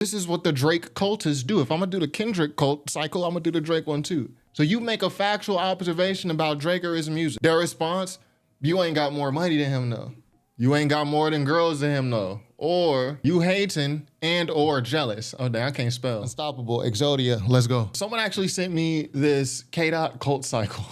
This is what the Drake cultists do. If I'm gonna do the Kendrick cult cycle, I'm gonna do the Drake one too. So you make a factual observation about Drake or his music. Their response, you ain't got more money than him, though. You ain't got more than girls than him, though. Or you hating and or jealous. Oh, damn, I can't spell. Unstoppable, Exodia, let's go. Someone actually sent me this KDot cult cycle.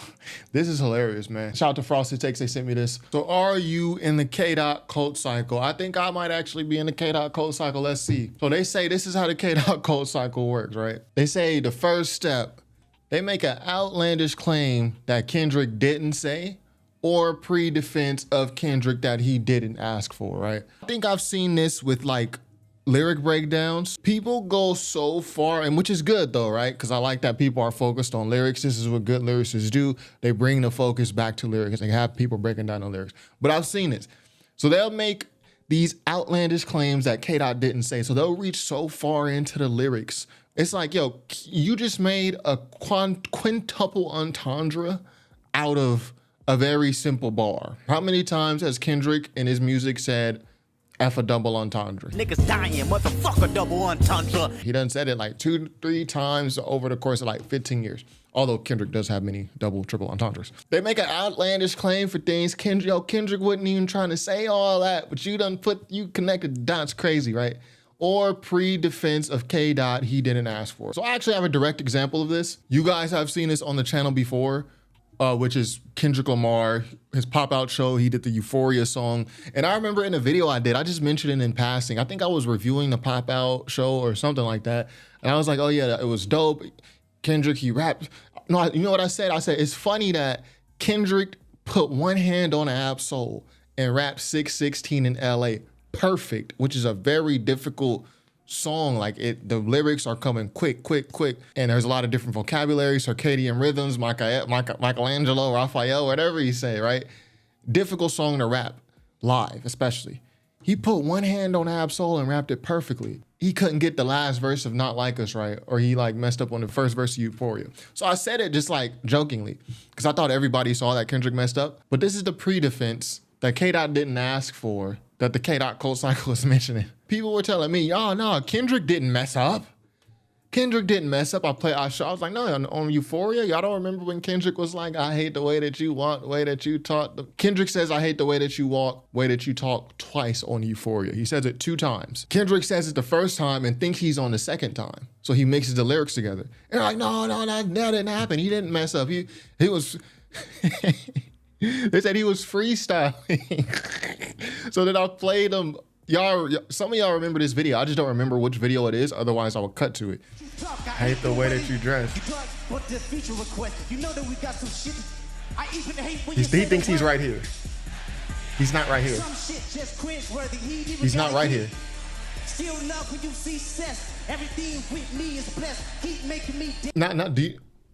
This is hilarious, man. Shout out to Frosted Takes, they sent me this. So are you in the KDot cult cycle? I think I might actually be in the KDot cult cycle, let's see. So they say this is how the KDot cult cycle works, right? They say the first step, they make an outlandish claim that Kendrick didn't say, or pre-defense of Kendrick that he didn't ask for, right? I think I've seen this with like lyric breakdowns. People go so far, and which is good though, right? Because I like that people are focused on lyrics. This is what good lyricists do. They bring the focus back to lyrics. They have people breaking down the lyrics. But I've seen this. So they'll make these outlandish claims that KDot didn't say. So they'll reach so far into the lyrics. It's like, yo, you just made a quintuple entendre out of a very simple bar. How many times has Kendrick in his music said F a double entendre? Niggas dying, motherfucker, double entendre. He done said it like 2-3 times over the course of like 15 years. Although Kendrick does have many double, triple entendres. They make an outlandish claim for things. Kendrick wasn't even trying to say all that, but you connected the dots crazy, right? Or pre-defense of KDot he didn't ask for. So I actually have a direct example of this. You guys have seen this on the channel before. Which is Kendrick Lamar, his pop-out show. He did the Euphoria song. And I remember in a video I did, I just mentioned it in passing. I think I was reviewing the pop-out show or something like that. And I was like, oh yeah, it was dope. Kendrick, he rapped. No, you know what I said? I said, it's funny that Kendrick put one hand on the Ab-Soul and rapped 616 in LA. Perfect, which is a very difficult song. Like the lyrics are coming quick, and there's a lot of different vocabulary, circadian rhythms, Michelangelo, Raphael, whatever you say, right? Difficult song to rap live, especially. He put one hand on Ab-Soul and rapped it perfectly. He couldn't get the last verse of Not Like Us right, or he like messed up on the first verse of Euphoria. So I said it just like jokingly, because I thought everybody saw that Kendrick messed up. But this is the pre-defense that KDot didn't ask for, that the KDot cult cycle is mentioning. People were telling me, oh no, Kendrick didn't mess up. Kendrick didn't mess up. I was like, no, on Euphoria, y'all don't remember when Kendrick was like, I hate the way that you walk, the way that you talk. Kendrick says, I hate the way that you walk, way that you talk twice on Euphoria. He says it 2 times. Kendrick says it the first time and thinks he's on the second time. So he mixes the lyrics together. And they're like, no, that didn't happen. He didn't mess up. He was, they said he was freestyling. So then I played them. Some of y'all remember this video. I just don't remember which video it is. Otherwise, I will cut to it. I hate the way that you dress. He thinks he's right here. He's not right here. He's not right here.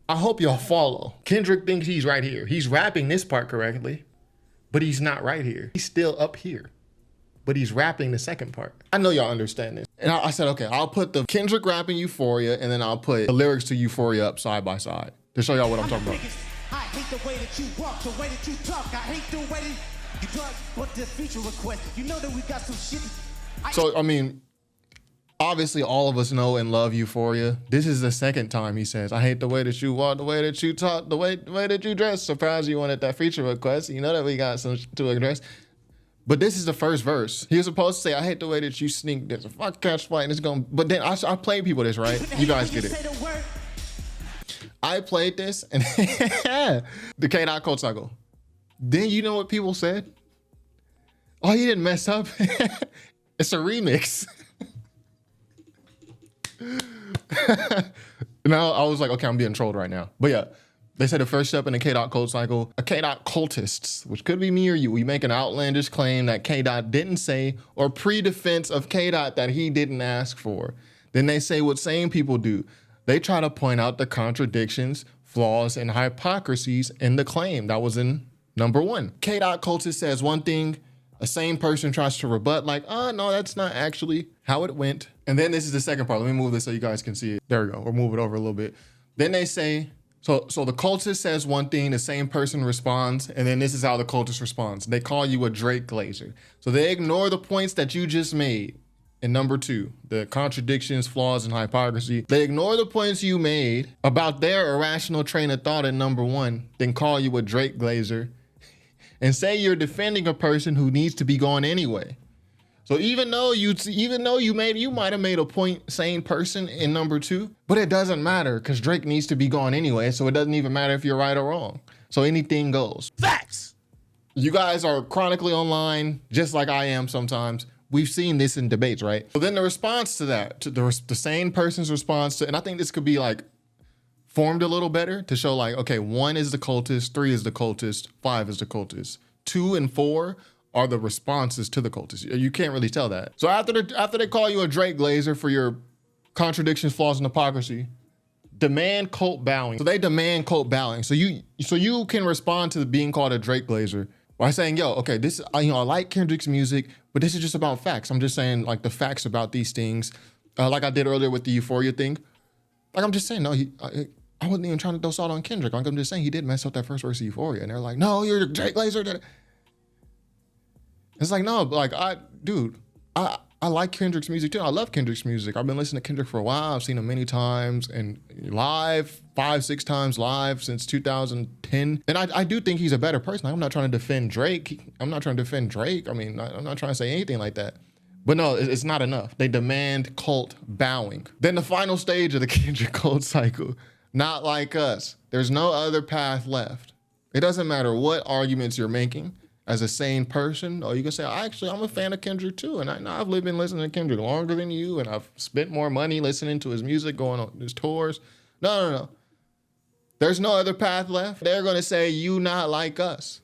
I hope y'all follow. Kendrick thinks he's right here. He's rapping this part correctly, but he's not right here. He's still up here, but he's rapping the second part. I know y'all understand this. And I said, okay, I'll put the Kendrick rapping Euphoria, and then I'll put the lyrics to Euphoria up side by side to show y'all what I'm talking about. I hate the way that you walk, the way that you talk. I hate the way that you talk, but this feature request, you know that we got some shit. So, I mean, obviously all of us know and love Euphoria. This is the second time he says, I hate the way that you walk, the way that you talk, the way that you dress. Surprised you wanted that feature request. You know that we got some to address. But this is the first verse. He was supposed to say, I hate the way that you sneak. There's a fuck catch fight and it's going, but then I played people this, right? You guys get it. I played this and the KDot cult cycle. Then you know what people said? Oh, he didn't mess up. It's a remix. Now I was like, okay, I'm being trolled right now. But yeah, they said the first step in the KDot cult cycle, a KDot cultists, which could be me or you, we make an outlandish claim that KDot didn't say or pre-defense of KDot that he didn't ask for. Then they say what sane people do. They try to point out the contradictions, flaws, and hypocrisies in the claim. That was in number 1. KDot cultist says one thing, a sane person tries to rebut like, oh, no, that's not actually how it went. And then this is the second part. Let me move this so you guys can see it. There we go. We'll move it over a little bit. Then they say, so the cultist says one thing, the same person responds, and then this is how the cultist responds. They call you a Drake glazer. So they ignore the points that you just made in number 2, the contradictions, flaws, and hypocrisy. They ignore the points you made about their irrational train of thought in number 1, then call you a Drake glazer and say you're defending a person who needs to be gone anyway. So even though you might have made a point saying person in number 2, but it doesn't matter because Drake needs to be gone anyway. So it doesn't even matter if you're right or wrong. So anything goes. Facts. You guys are chronically online, just like I am sometimes. We've seen this in debates, right? So then the response to that, to the same person's response to, and I think this could be like formed a little better to show like, okay, 1 is the cultist, 3 is the cultist, 5 is the cultist, 2 and 4 are the responses to the cultists. You can't really tell that. So after they call you a Drake glazer for your contradictions, flaws, and hypocrisy, demand cult bowing. So they demand cult bowing. So you can respond to being called a Drake glazer by saying, yo, okay, this, I like Kendrick's music, but this is just about facts. I'm just saying like the facts about these things. Like I did earlier with the Euphoria thing. Like I'm just saying, no, I wasn't even trying to throw salt on Kendrick. Like I'm just saying he did mess up that first verse of Euphoria. And they're like, no, you're a Drake glazer. It's like, no, like I like Kendrick's music too. I love Kendrick's music. I've been listening to Kendrick for a while. I've seen him many times and live, 5-6 times live since 2010. And I do think he's a better person. I'm not trying to defend Drake. I mean, I'm not trying to say anything like that. But no, it's not enough. They demand cult bowing. Then the final stage of the Kendrick cult cycle, not like us. There's no other path left. It doesn't matter what arguments you're making. As a sane person, or you can say, actually, I'm a fan of Kendrick too. And I've been listening to Kendrick longer than you, and I've spent more money listening to his music, going on his tours. No. There's no other path left. They're going to say, you not like us.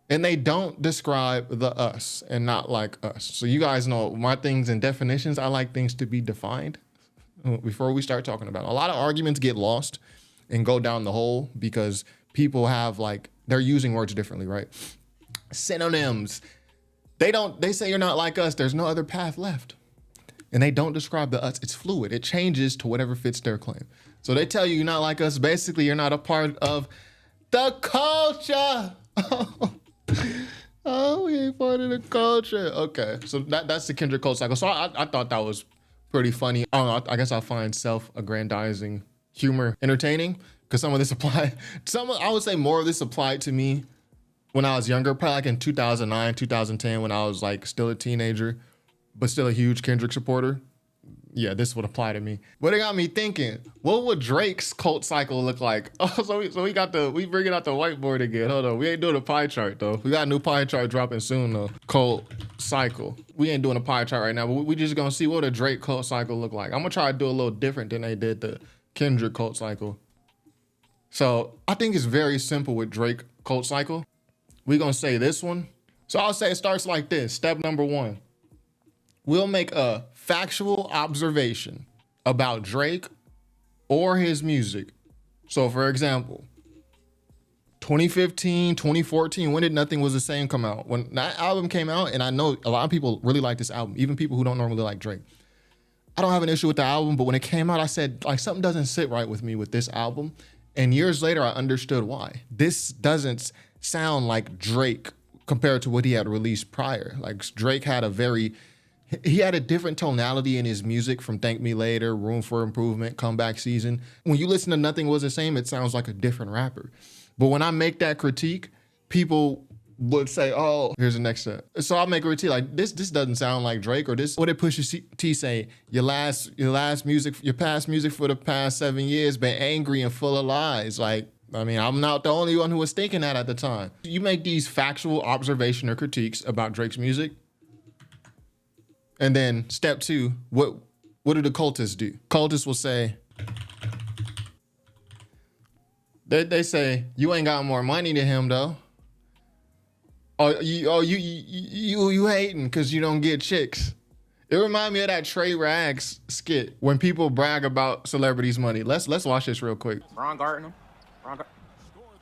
And they don't describe the us and not like us. So you guys know my things and definitions. I like things to be defined before we start talking about it. A lot of arguments get lost and go down the hole because people have they're using words differently, right? Synonyms. They say you're not like us. There's no other path left. And they don't describe the us. It's fluid. It changes to whatever fits their claim. So they tell you you're not like us. Basically, you're not a part of the culture. Oh, we ain't part of the culture. Okay. So that's the Kendrick cult cycle. So I thought that was pretty funny. I don't know. I guess I find self-aggrandizing humor entertaining because some of this I would say more of this applied to me when I was younger, probably like in 2009, 2010, when I was like still a teenager, but still a huge Kendrick supporter. Yeah, this would apply to me. But it got me thinking, what would Drake's cult cycle look like? Oh, so we bringing out the whiteboard again. Hold on, we ain't doing a pie chart though. We got a new pie chart dropping soon though. Cult cycle. We ain't doing a pie chart right now, but we just gonna see what a Drake cult cycle look like. I'm gonna try to do a little different than they did the Kendrick cult cycle. So I think it's very simple with Drake cult cycle. We're going to say this one. So I'll say it starts like this. Step number 1. We'll make a factual observation about Drake or his music. So for example, 2015, 2014, when did Nothing Was the Same come out? When that album came out, and I know a lot of people really like this album, even people who don't normally like Drake. I don't have an issue with the album, but when it came out, I said, like, something doesn't sit right with me with this album. And years later, I understood why. This doesn't sound like Drake compared to what he had released prior. Like Drake had he had a different tonality in his music from Thank Me Later, Room for Improvement, Comeback Season. When you listen to Nothing Was the Same, it sounds like a different rapper. But when I make that critique, people would say, oh, here's the next step. So I'll make a critique like this doesn't sound like Drake, or this, what did Pusha T say? Your past music for the past 7 years been angry and full of lies. Like, I mean, I'm not the only one who was thinking that at the time. You make these factual observation or critiques about Drake's music. And then step 2, what do the cultists do? Cultists will say, they say, you ain't got more money than him though. You hating because you don't get chicks. It reminds me of that Trey Rags skit when people brag about celebrities' money. Let's watch this real quick. Ron Garden.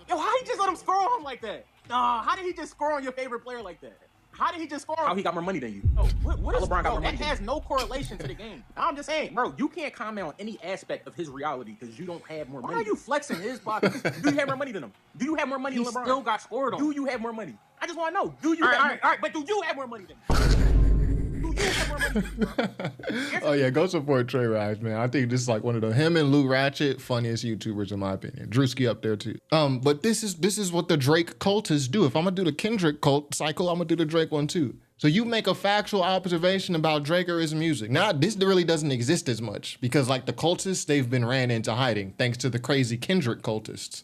Yo, how he just let him score on him like that? Nah, how did he just score on your favorite player like that? How did he just score on him? How he got more money than you? Oh, what is, LeBron got more that money than has no correlation to the game. I'm just saying, bro. Bro, you can't comment on any aspect of his reality because you don't have more Why money. are you flexing his pockets? Do you have more money than him? Do you have more money He than LeBron? still got scored on. Do you have more money? I just want to know. Do you All have right, but do you have more money than him? Do you have more of money to you, bro. Oh yeah, go support Trey Rice, man. I think this is like one of him and Lou Ratchet funniest YouTubers in my opinion. Drewski up there too. But this is what the Drake cultists do. If I'm gonna do the Kendrick cult cycle, I'm gonna do the Drake one too. So you make a factual observation about Drake or his music. Now, this really doesn't exist as much because like the cultists, they've been ran into hiding thanks to the crazy Kendrick cultists.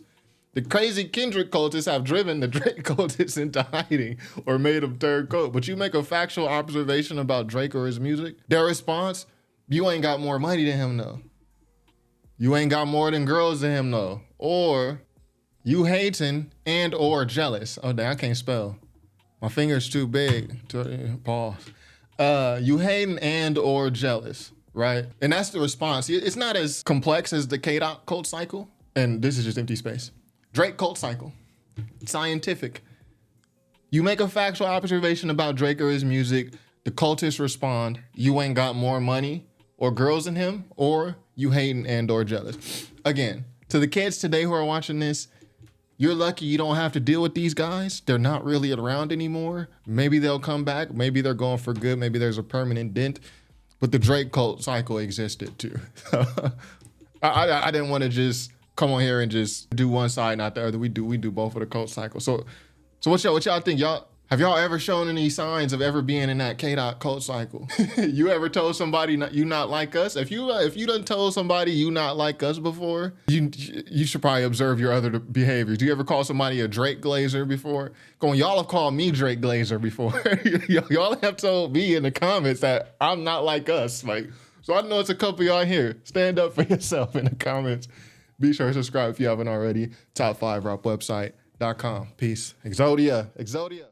The crazy Kendrick cultists have driven the Drake cultists into hiding or made them turn cold. But you make a factual observation about Drake or his music, their response, you ain't got more money than him though. You ain't got more than girls than him though. Or you hating and or jealous. Oh, damn, I can't spell. My finger's too big. Pause. You hating and or jealous, right? And that's the response. It's not as complex as the KDot cult cycle. And this is just empty space. Drake cult cycle. Scientific. You make a factual observation about Drake or his music. The cultists respond, you ain't got more money or girls than him, or you hating and or jealous. Again, to the kids today who are watching this, you're lucky you don't have to deal with these guys. They're not really around anymore. Maybe they'll come back. Maybe they're going for good. Maybe there's a permanent dent. But the Drake cult cycle existed too. I didn't want to just come on here and just do one side, not the other. We do both of the cult cycle. So what y'all think? Have y'all ever shown any signs of ever being in that KDot cult cycle? You ever told somebody you not like us? If you done told somebody you not like us before, you should probably observe your other behaviors. Do you ever call somebody a Drake Glazer before? Y'all have called me Drake Glazer before. Y'all have told me in the comments that I'm not like us. So I know it's a couple of y'all here. Stand up for yourself in the comments. Be sure to subscribe if you haven't already. Top5rapwebsite.com. Peace. Exodia.